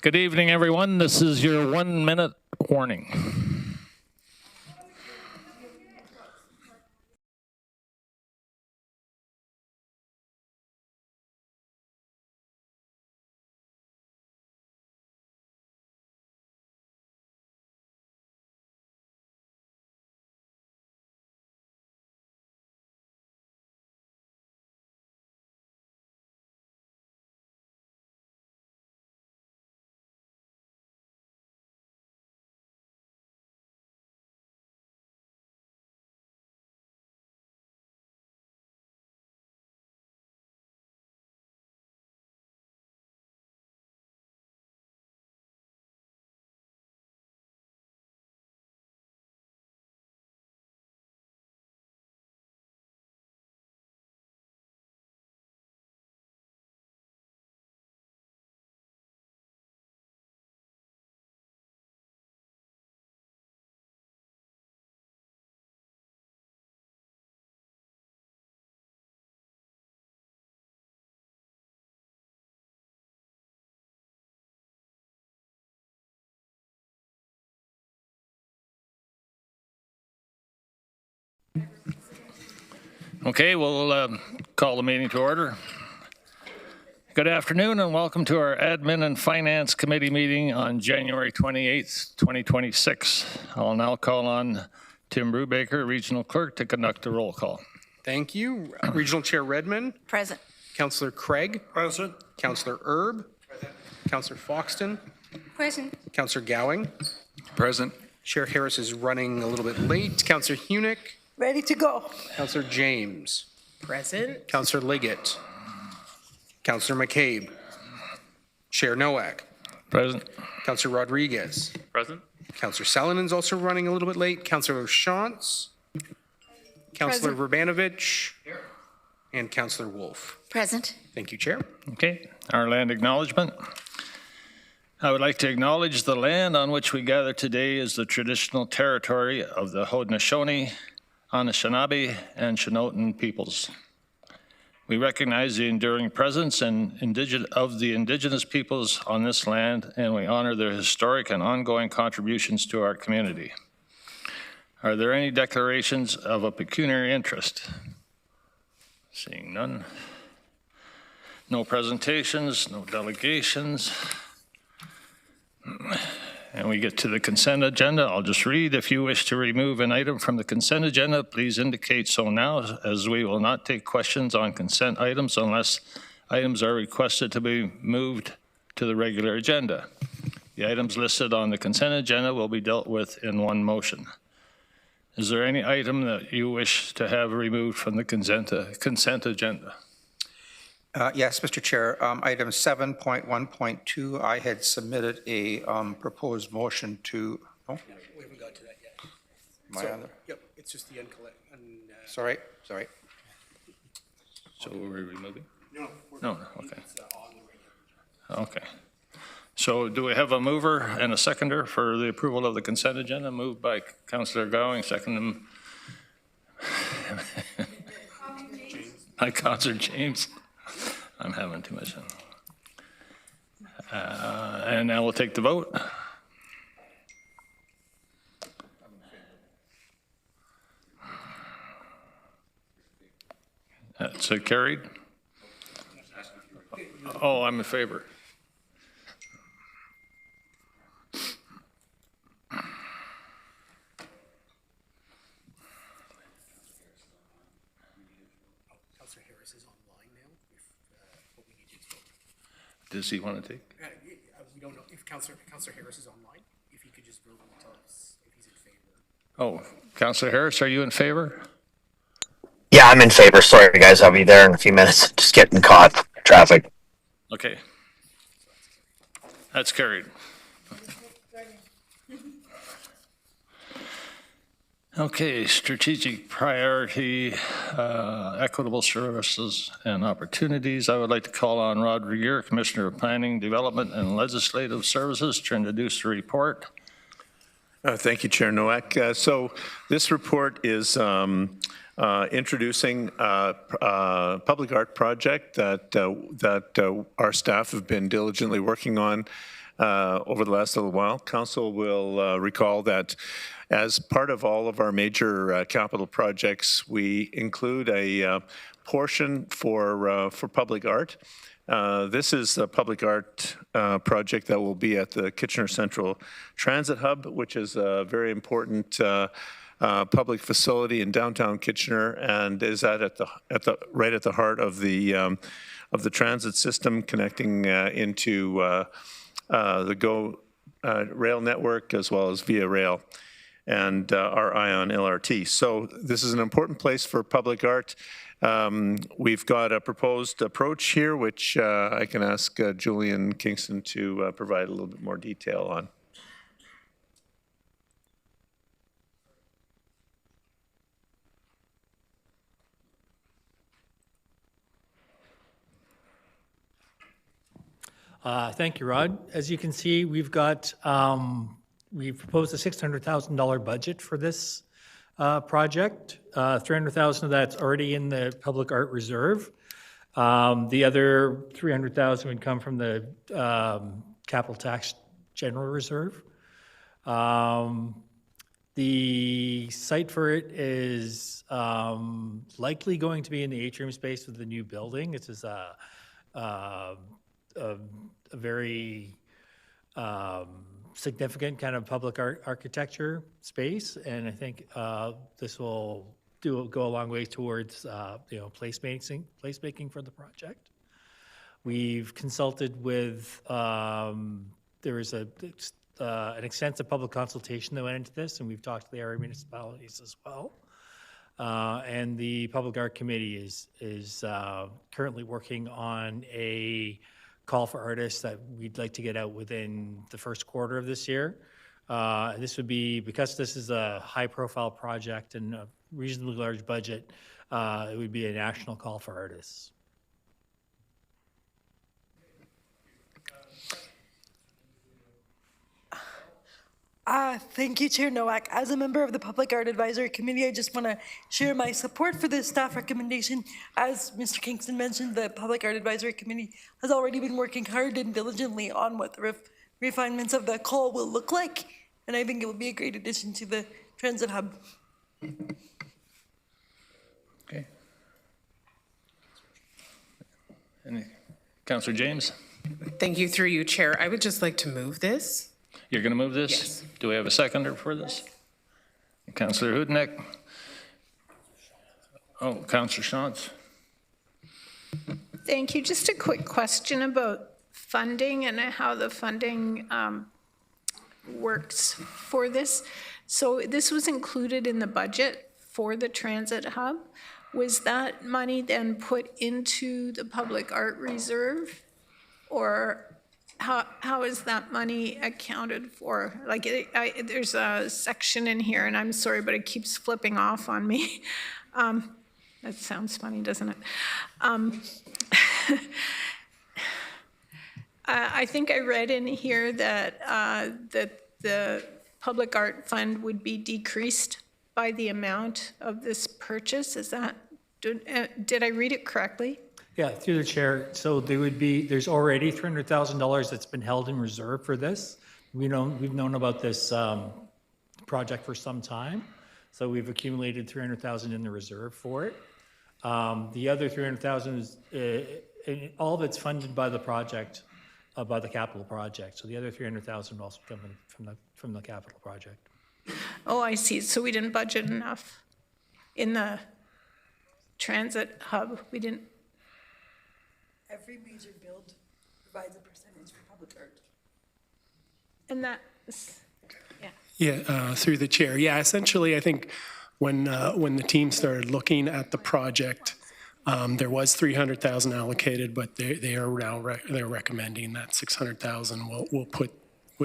Good evening, everyone. This is your 1-minute warning. Okay, we'll call the meeting to order. Good afternoon and welcome to our Admin and Finance Committee meeting on January 28th, 2026. I'll now call on Tim Brubaker, Regional Clerk, to conduct a roll call. Thank you. Regional Chair Redmond. Present. Councillor Craig. Present. Councillor Erb. Present. Councillor Foxton. Present. Councillor Gowing. Present. Chair Harris is running a little bit late. Councillor Hunick. Ready to go. Councillor James. Present. Councillor Liggett. Councillor McCabe. Chair Nowak. Present. Councillor Rodriguez. Present. Councillor Salinen's also running a little bit late. Councillor Shantz. Councillor Verbanovich. And Councillor Wolf. Present. Thank you, Chair. Okay, our land acknowledgement. I would like to acknowledge the land on which we gather today is the traditional territory of the Haudenosaunee, Anishinaabe, and Chinootan peoples. We recognize the enduring presence of the indigenous peoples on this land, and we honor their historic and ongoing contributions to our community. Are there any declarations of a pecuniary interest? Seeing none. No presentations, no delegations. And we get to the consent agenda. I'll just read. If you wish to remove an item from the consent agenda, please indicate so now, as we will not take questions on consent items unless items are requested to be moved to the regular agenda. The items listed on the consent agenda will be dealt with in one motion. Is there any item that you wish to have removed from the consent agenda? Yes, Mr. Chair. Item 7.1.2, I had submitted a proposed motion to. Oh, We haven't got to that yet. Yep, it's just the sorry. So we're removing? No, Okay. Okay. So do we have a mover and a seconder for the approval of the consent agenda? Moved by Councillor Gowing, seconded by Councillor James. I'm having too much. And now we'll take the vote. That's carried. Oh, I'm in favor. Councillor Harris is online now. What we need to do. Does he want to take? We don't know if Councillor Harris is online. If he could just verbally tell us if he's in favor. Oh, Councillor Harris, are you in favor? Yeah, I'm in favor. Sorry, guys. I'll be there in a few minutes. Just getting caught in traffic. Okay. That's carried. Okay, strategic priority, equitable services and opportunities. I would like to call on Rod Regier, Commissioner of Planning, Development, and Legislative Services, to introduce the report. Thank you, Chair Nowak. So this report is introducing a public art project that our staff have been diligently working on over the last little while. Council will recall that as part of all of our major capital projects, we include a portion for public art. This is a public art project that will be at the Kitchener Central Transit Hub, which is a very important public facility in downtown Kitchener, and is right at the heart of the transit system, connecting into the GO rail network as well as Via Rail and our ION LRT. So this is an important place for public art. We've got a proposed approach here, which I can ask Julian Kingston to provide a little bit more detail on. Thank you, Rod. As you can see, we've proposed a $600,000 budget for this project. 300,000 of that's already in the public art reserve. The other 300,000 would come from the capital tax general reserve. The site for it is likely going to be in the atrium space of the new building. This is a very significant kind of public art architecture space, and I think this will go a long way towards placemaking for the project. We've consulted with there was an extensive public consultation that went into this, and we've talked to the area municipalities as well. And the Public Art Committee is currently working on a call for artists that we'd like to get out within the first quarter of this year. This would be, because this is a high-profile project and a reasonably large budget, it would be a national call for artists. Thank you, Chair Nowak. As a member of the Public Art Advisory Committee, I just want to share my support for this staff recommendation. As Mr. Kingston mentioned, the Public Art Advisory Committee has already been working hard and diligently on what the refinements of the call will look like, and I think it will be a great addition to the transit hub. Okay. Councillor James? Thank you, through you, Chair. I would just like to move this. You're going to move this? Yes. Do we have a seconder for this? Councillor Hudnick? Oh, Councillor Shantz? Thank you. Just a quick question about funding and how the funding works for this. So this was included in the budget for the transit hub. Was that money then put into the public art reserve, or how is that money accounted for? Like, there's a section in here, and I'm sorry, but it keeps flipping off on me. That sounds funny, doesn't it? I think I read in here that that the public art fund would be decreased by the amount of this purchase. Is that, did I read it correctly? Yeah, through the chair. So there's already $300,000 that's been held in reserve for this. We've known about this project for some time. So we've accumulated $300,000 in the reserve for it. The other $300,000 is, all of it's funded by the project, by the capital project. So the other $300,000 also coming from the capital project. Oh, I see. So we didn't budget enough in the transit hub. We didn't. Every major build provides a percentage for public art. And that is, yeah. Yeah, through the chair. Yeah, essentially, I think when the team started looking at the project, there was $300,000 allocated, but they are now they're recommending that $600,000 will put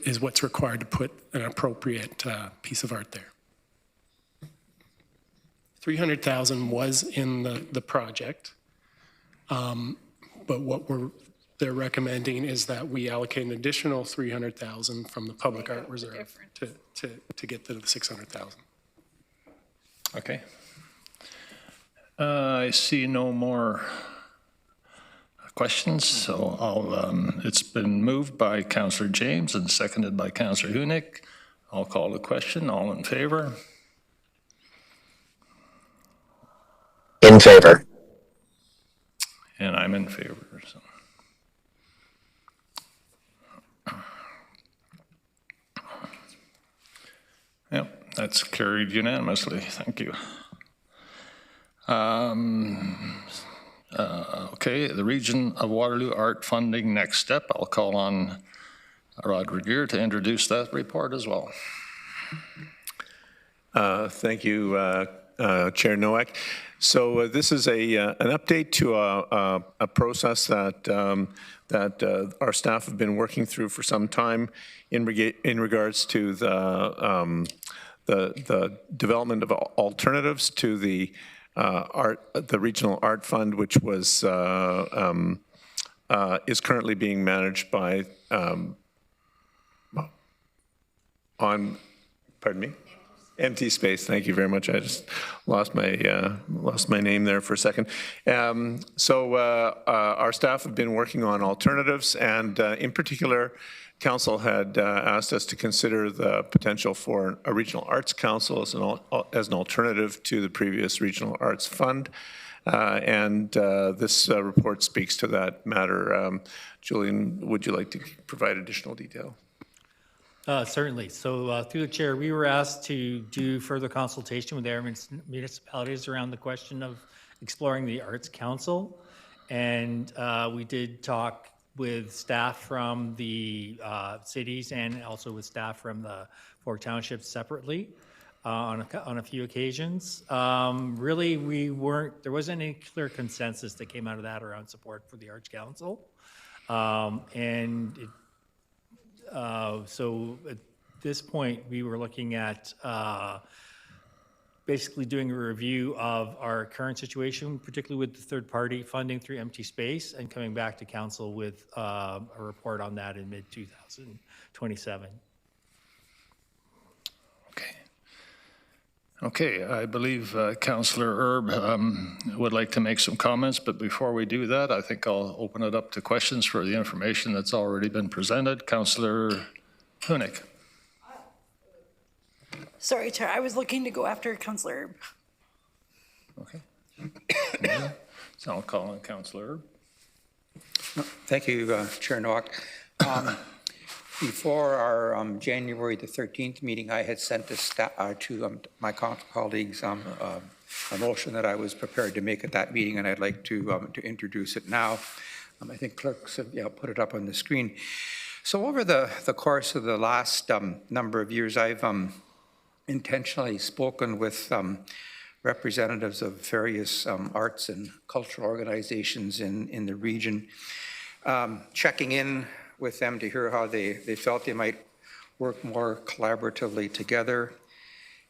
is what's required to put an appropriate piece of art there. $300,000 was in the project, but what they're recommending is that we allocate an additional $300,000 from the public art reserve to get to the $600,000. Okay. I see no more questions? So it's been moved by Councillor James and seconded by Councillor Hunick. I'll call the question. All in favor? In favor. And I'm in favor. So. Yep, that's carried unanimously. Thank you. Okay, the Region of Waterloo Art Funding next step. I'll call on Rod Regier to introduce that report as well. Thank you, Chair Nowak. So this is an update to a process that our staff have been working through for some time in regards to the development of alternatives to the Regional Art Fund, which was is currently being managed by pardon me. Empty space. Thank you very much. I just lost my name there for a second. So our staff have been working on alternatives, and in particular, Council had asked us to consider the potential for a regional arts council as an alternative to the previous regional arts fund. And this report speaks to that matter. Julian, would you like to provide additional detail? Certainly. So through the chair, we were asked to do further consultation with our municipalities around the question of exploring the Arts Council. And we did talk with staff from the cities and also with staff from the 4 townships separately on a few occasions. Really, there wasn't any clear consensus that came out of that around support for the Arts Council. So at this point, we were looking at basically doing a review of our current situation, particularly with the third-party funding through Empty Space, and coming back to council with a report on that in mid-2027. Okay, I believe Councillor Erb would like to make some comments, but before we do that, I think I'll open it up to questions for the information that's already been presented. Councillor Hunick. Sorry, Chair, I was looking to go after Councillor Erb. Okay. So I'll call on Councillor Erb. Thank you, Chair Nowak. Before our January the 13th meeting, I had sent to my colleagues a motion that I was prepared to make at that meeting, and I'd like to introduce it now. I think clerks have put it up on the screen. So over the course of the last number of years, I've intentionally spoken with representatives of various arts and cultural organizations in the region, checking in with them to hear how they felt they might work more collaboratively together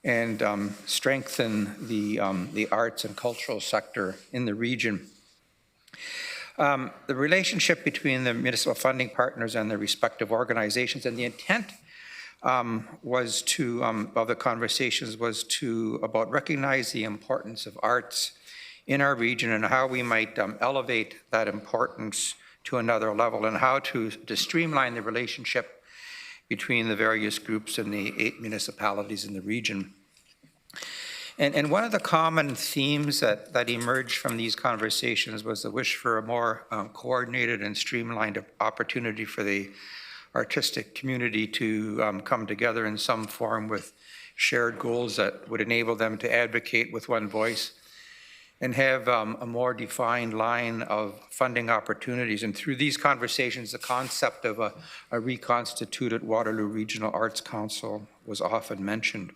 and strengthen the arts and cultural sector in the region. The relationship between the municipal funding partners and the respective organizations, and the intent was to, of the conversations was to about recognize the importance of arts in our region and how we might elevate that importance to another level, and how to streamline the relationship between the various groups and the 8 municipalities in the region. And one of the common themes that emerged from these conversations was the wish for a more coordinated and streamlined opportunity for the artistic community to come together in some form with shared goals that would enable them to advocate with one voice and have a more defined line of funding opportunities. And through these conversations, the concept of a reconstituted Waterloo Regional Arts Council was often mentioned.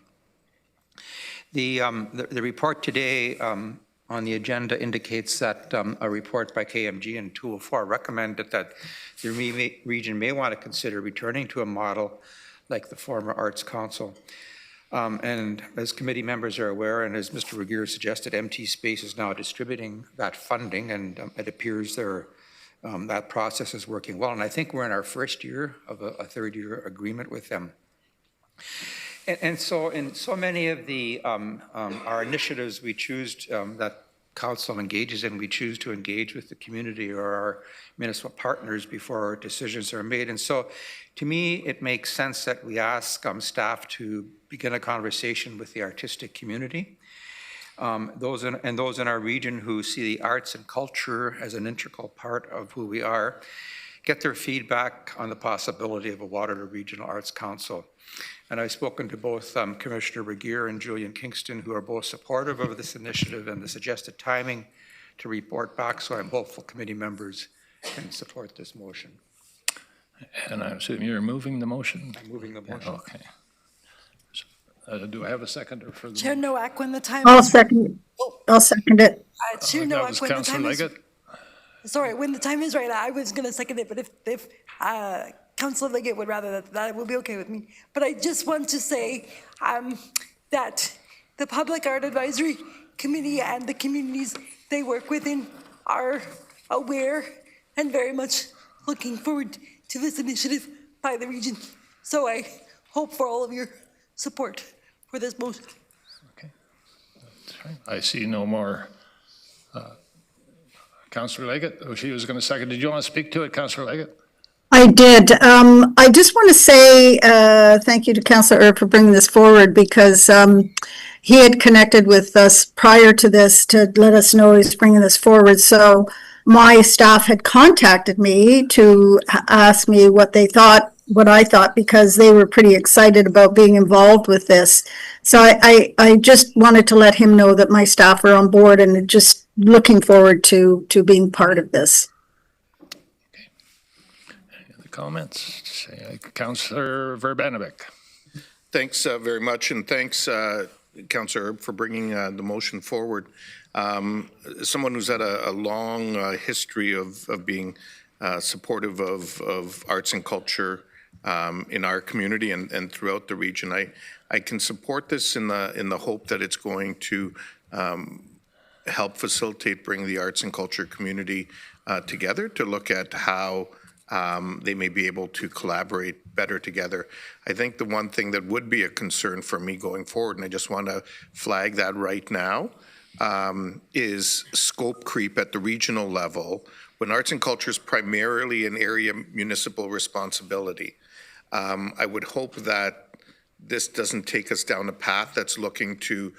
The report today on the agenda indicates that a report by KMG in 204 recommended that the region may want to consider returning to a model like the former Arts Council. And as committee members are aware, and as Mr. Regier suggested, Empty Space is now distributing that funding, and it appears that process is working well. And I think we're in our first year of a third-year agreement with them. And so in so many of our initiatives, we choose that council engages in, we choose to engage with the community or our municipal partners before our decisions are made. And so to me, it makes sense that we ask staff to begin a conversation with the artistic community. Those in our region who see the arts and culture as an integral part of who we are, get their feedback on the possibility of a Waterloo Regional Arts Council. And I've spoken to both Commissioner Regier and Julian Kingston, who are both supportive of this initiative and the suggested timing to report back. So I'm hopeful committee members can support this motion. And I assume you're moving the motion? I'm moving the motion. Okay. Do I have a seconder for the? Chair Nowak, when the time I'll is. second, I'll second it. Chair That Nowak, was when the Councillor time is. Leggett. Sorry, when the time is right, I was gonna second it, but if Councillor Leggett would rather that would be okay with me. But I just want to say that the Public Art Advisory Committee and the communities they work within are aware and very much looking forward to this initiative by the region. So I hope for all of your support for this motion. Okay. That's right. I see no more. Councillor Leggett, oh, she was going to second. Did you want to speak to it, Councillor Leggett? I did. I just want to say thank you to Councillor Erb for bringing this forward, because he had connected with us prior to this to let us know he's bringing this forward. So my staff had contacted me to ask me what they thought, what I thought, because they were pretty excited about being involved with this. So I just wanted to let him know that my staff are on board and just looking forward to being part of this. Any other comments? Councillor Verbanovic. Thanks very much, and thanks, Councillor Erb, for bringing the motion forward. Someone who's had a long history of being supportive of arts and culture in our community and throughout the region, I can support this in the hope that it's going to help facilitate bring the arts and culture community together to look at how they may be able to collaborate better together. I think the one thing that would be a concern for me going forward, and I just want to flag that right now, is scope creep at the regional level when arts and culture is primarily an area municipal responsibility. I would hope that this doesn't take us down a path that's looking to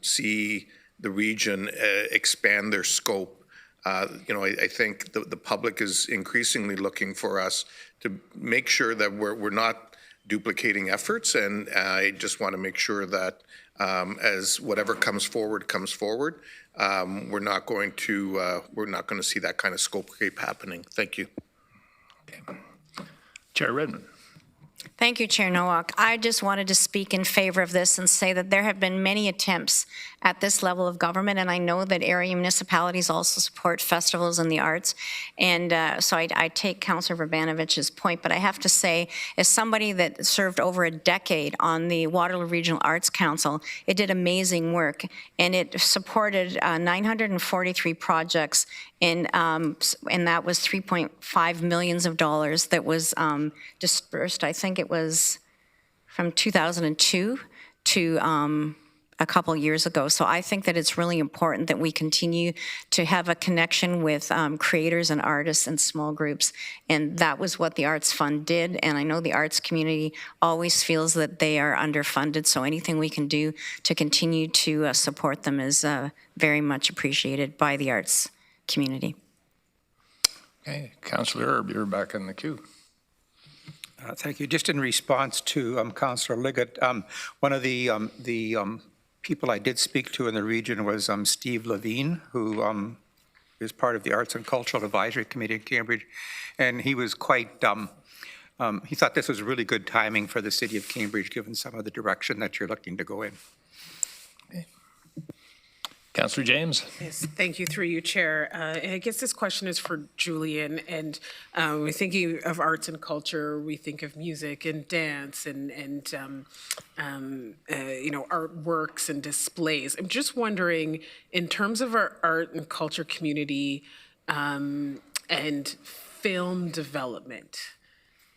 see the region expand their scope. I think the public is increasingly looking for us to make sure that we're not duplicating efforts, and I just want to make sure that as whatever comes forward, we're not going to see that kind of scope creep happening. Thank you. Okay. Chair Redmond. Thank you, Chair Nowak. I just wanted to speak in favor of this and say that there have been many attempts at this level of government, and I know that area municipalities also support festivals and the arts. And so I take Councillor Verbanovic's point, but I have to say, as somebody that served over a decade on the Waterloo Regional Arts Council, it did amazing work, and it supported 943 projects, and that was $3.5 million that was dispersed. I think it was from 2002 to a couple years ago. So I think that it's really important that we continue to have a connection with creators and artists and small groups. And that was what the Arts Fund did. And I know the arts community always feels that they are underfunded. So anything we can do to continue to support them is very much appreciated by the arts community. Okay, Councillor Erb, you're back in the queue. Thank you. Just in response to Councillor Liggett, one of the people I did speak to in the region was Steve Levine, who is part of the Arts and Cultural Advisory Committee in Cambridge, and he was quite, he thought this was really good timing for the city of Cambridge, given some of the direction that you're looking to go in. Okay. Councillor James. Yes, thank you, through you, Chair. And I guess this question is for Julian. And we're thinking of arts and culture. We think of music and dance and artworks and displays. I'm just wondering, in terms of our art and culture community and film development,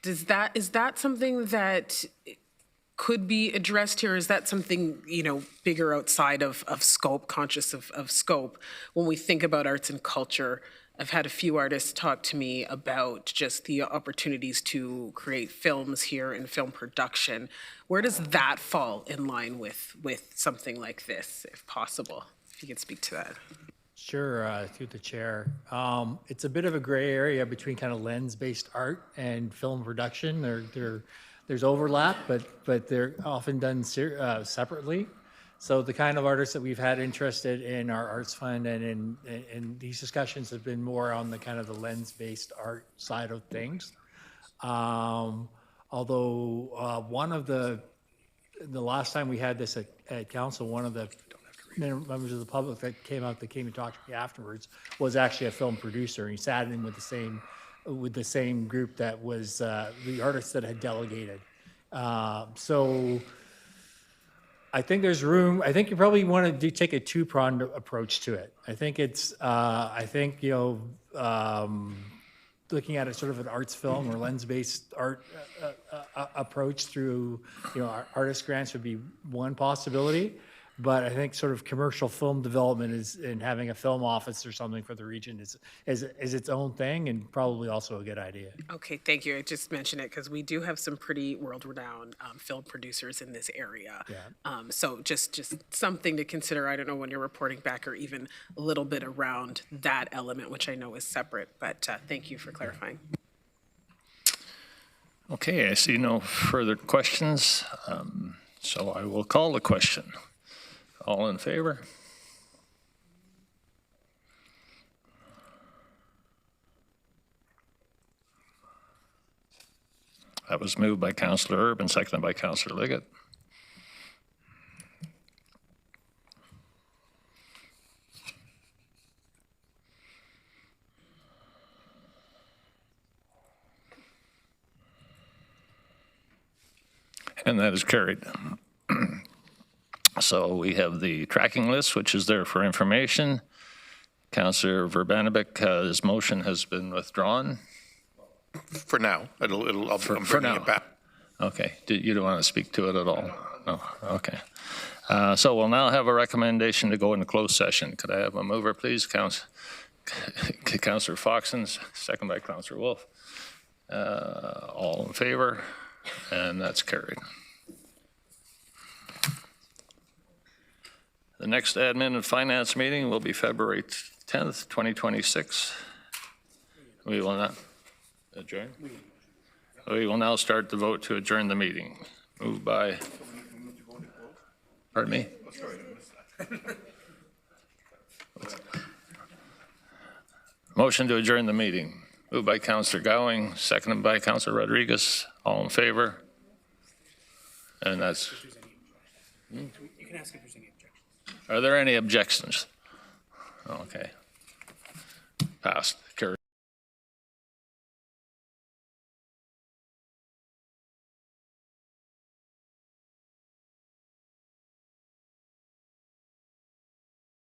is that something that could be addressed here? Is that something, bigger outside of scope, conscious of scope? When we think about arts and culture, I've had a few artists talk to me about just the opportunities to create films here and film production. Where does that fall in line with something like this, if possible? If you could speak to that. Sure, through the chair. It's a bit of a gray area between kind of lens-based art and film production. There's overlap, but they're often done separately. So the kind of artists that we've had interested in our arts fund and in these discussions have been more on the kind of the lens-based art side of things. Although one of the last time we had this at council, one of the members of the public that came and talked to me afterwards was actually a film producer, and he sat in with the same group that was the artists that had delegated. So I think there's room. I think you probably want to take a two-pronged approach to it. I think it's looking at it sort of an arts film or lens-based art approach through our artist grants would be one possibility. But I think sort of commercial film development and having a film office or something for the region is its own thing, and probably also a good idea. Okay, thank you. I just mentioned it because we do have some pretty world-renowned film producers in this area. Yeah. So just something to consider. I don't know when you're reporting back, or even a little bit around that element, which I know is separate. But thank you for clarifying. Okay, I see no further questions, so I will call the question. All in favor? That was moved by Councillor Erb and seconded by Councillor Liggett. And that is carried. So we have the tracking list, which is there for information. Councillor Verbanovic, his motion has been withdrawn. For now, I'll For bring now. it back. Okay, you don't want to speak to it at all? No, okay. So we'll now have a recommendation to go into closed session. Could I have a mover, please? Councillor Foxon, second by Councillor Wolf. All in favor? And that's carried. The next admin and finance meeting will be February 10th, 2026. We will not adjourn. We will now start the vote to adjourn the meeting. Moved by, pardon me? Motion to adjourn the meeting. Moved by Councillor Gowing, seconded by Councillor Rodriguez. All in favor? And that's. You can ask if there's any objections. Are there any objections? Okay. Passed.